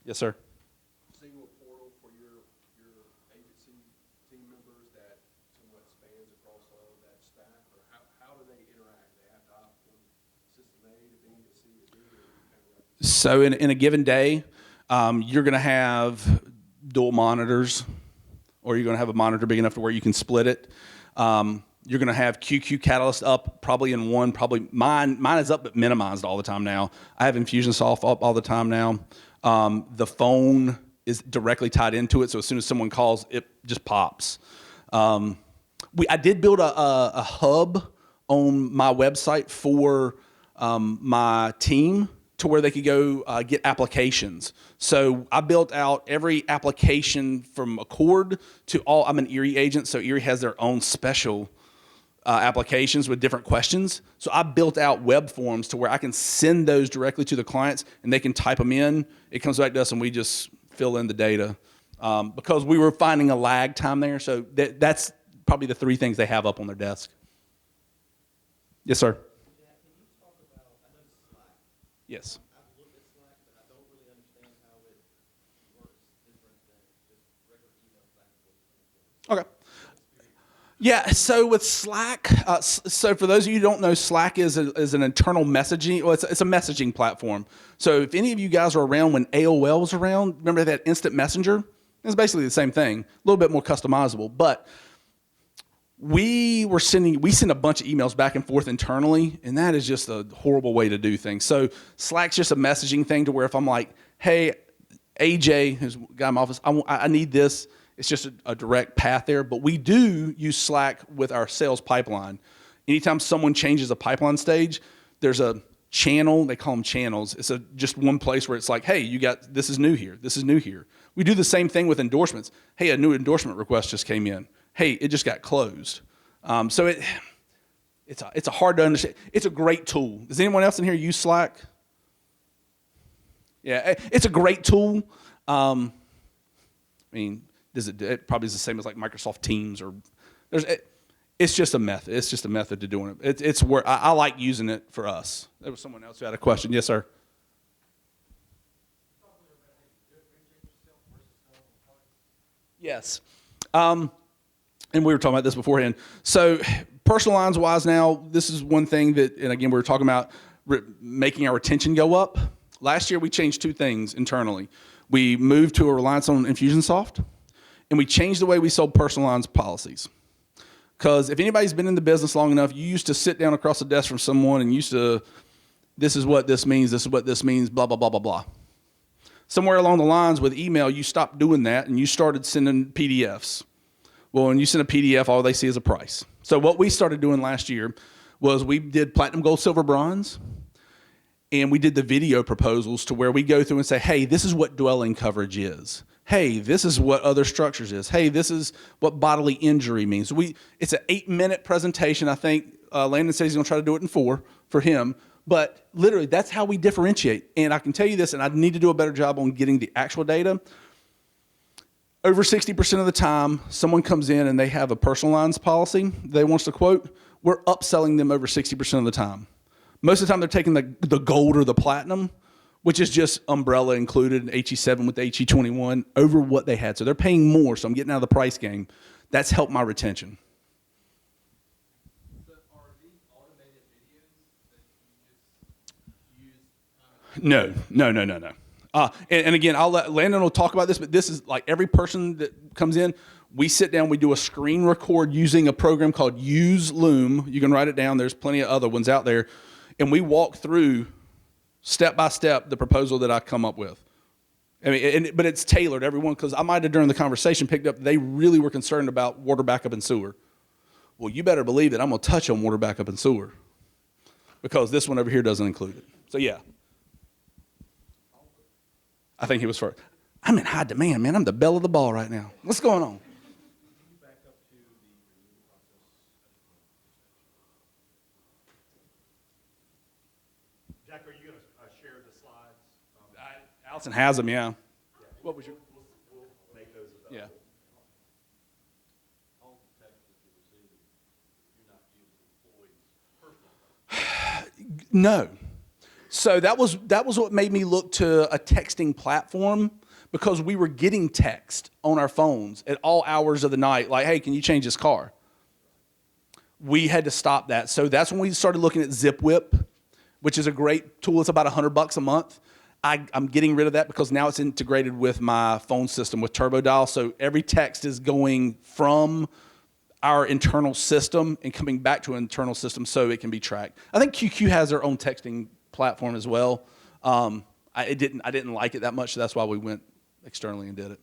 Yes, sir. Single portal for your agency team members that somewhat spans across all of that stack, or how do they interact? They have to opt from system A to B to C to D, or kind of So in a given day, you're going to have dual monitors or you're going to have a monitor big enough to where you can split it. You're going to have QQ Catalyst up probably in one, probably mine is up but minimized all the time now. I have Infusionsoft up all the time now. The phone is directly tied into it, so as soon as someone calls, it just pops. I did build a hub on my website for my team to where they could go get applications. So I built out every application from Accord to all. I'm an Erie agent, so Erie has their own special applications with different questions. So I built out web forms to where I can send those directly to the clients and they can type them in. It comes back to us and we just fill in the data because we were finding a lag time there. So that's probably the three things they have up on their desk. Yes, sir. Jack, can you talk about, I know Slack. Yes. I've looked at Slack, but I don't really understand how it works different than just regular email back and forth. Okay. Yeah, so with Slack, so for those of you who don't know, Slack is an internal messaging, well, it's a messaging platform. So if any of you guys were around when AOL was around, remember that instant messenger? It's basically the same thing, a little bit more customizable, but we send a bunch of emails back and forth internally, and that is just a horrible way to do things. So Slack's just a messaging thing to where if I'm like, hey, AJ, who's a guy in my office, I need this. It's just a direct path there. But we do use Slack with our sales pipeline. Anytime someone changes a pipeline stage, there's a channel. They call them channels. It's just one place where it's like, hey, this is new here. This is new here. We do the same thing with endorsements. Hey, a new endorsement request just came in. Hey, it just got closed. So it's a hard to understand. It's a great tool. Does anyone else in here use Slack? Yeah, it's a great tool. I mean, it probably is the same as like Microsoft Teams or it's just a method. It's just a method to doing it. It's where I like using it for us. There was someone else who had a question. Yes, sir. Yes. And we were talking about this beforehand. So personal lines wise now, this is one thing that, and again, we were talking about making our retention go up. Last year, we changed two things internally. We moved to a reliance on Infusionsoft, and we changed the way we sold personal lines policies. Because if anybody's been in the business long enough, you used to sit down across the desk from someone and this is what this means, this is what this means, blah, blah, blah, blah, blah. Somewhere along the lines with email, you stopped doing that, and you started sending PDFs. Well, when you send a PDF, all they see is a price. So what we started doing last year was we did platinum, gold, silver, bronze, and we did the video proposals to where we go through and say, hey, this is what dwelling coverage is. Hey, this is what other structures is. Hey, this is what bodily injury means. It's an 8-minute presentation. I think Landon says he's going to try to do it in 4 for him. But literally, that's how we differentiate. And I can tell you this, and I need to do a better job on getting the actual data. Over 60% of the time, someone comes in and they have a personal lines policy they want us to quote, we're upselling them over 60% of the time. Most of the time, they're taking the gold or the platinum, which is just umbrella included, HE7 with the HE21, over what they had. So they're paying more, so I'm getting out of the price game. That's helped my retention. So are these automated videos that you just use? No. And again, I'll let Landon will talk about this, but this is like every person that comes in, we sit down, we do a screen record using a program called Use Loom. You can write it down. There's plenty of other ones out there. And we walk through step by step the proposal that I come up with. I mean, but it's tailored everyone because I might have during the conversation picked up they really were concerned about water backup and sewer. Well, you better believe that I'm going to touch on water backup and sewer because this one over here doesn't include it. So yeah, I think he was first. I'm in high demand, man. I'm the belle of the ball right now. What's going on? Jack, are you going to share the slides? Allison has them, yeah. What was your? We'll make those available. Yeah. All the text that you're receiving, you're not using employees' personal. No. So that was what made me look to a texting platform because we were getting text on our phones at all hours of the night, like, hey, can you change this car? We had to stop that. So that's when we started looking at ZipWhip, which is a great tool. It's about $100 a month. I'm getting rid of that because now it's integrated with my phone system with TurboDial. So every text is going from our internal system and coming back to an internal system so it can be tracked. I think QQ has their own texting platform as well. I didn't like it that much, so that's why we went externally and did it.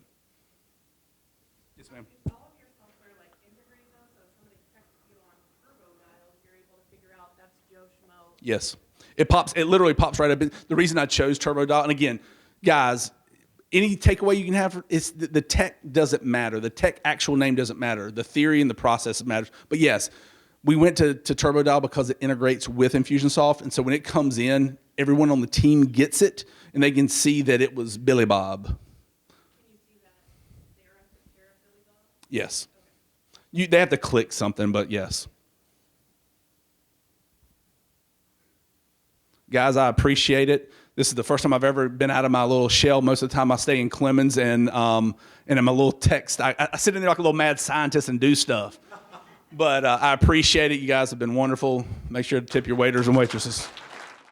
Yes, ma'am. Is all of your software like integrated though? So if somebody texts you on TurboDial, you're able to figure out that's Joe Schmo. Yes. It literally pops right up. The reason I chose TurboDial, and again, guys, any takeaway you can have is the tech doesn't matter. The tech actual name doesn't matter. The theory and the process matters. But yes, we went to TurboDial because it integrates with Infusionsoft. And so when it comes in, everyone on the team gets it, and they can see that it was Billy Bob. Can you see that they're a Billy Bob? Yes. They have to click something, but yes. Guys, I appreciate it. This is the first time I've ever been out of my little shell. Most of the time I stay in Clemens and I'm a little text. I sit in there like a little mad scientist and do stuff. But I appreciate it. You guys have been wonderful. Make sure to tip your waiters and waitresses.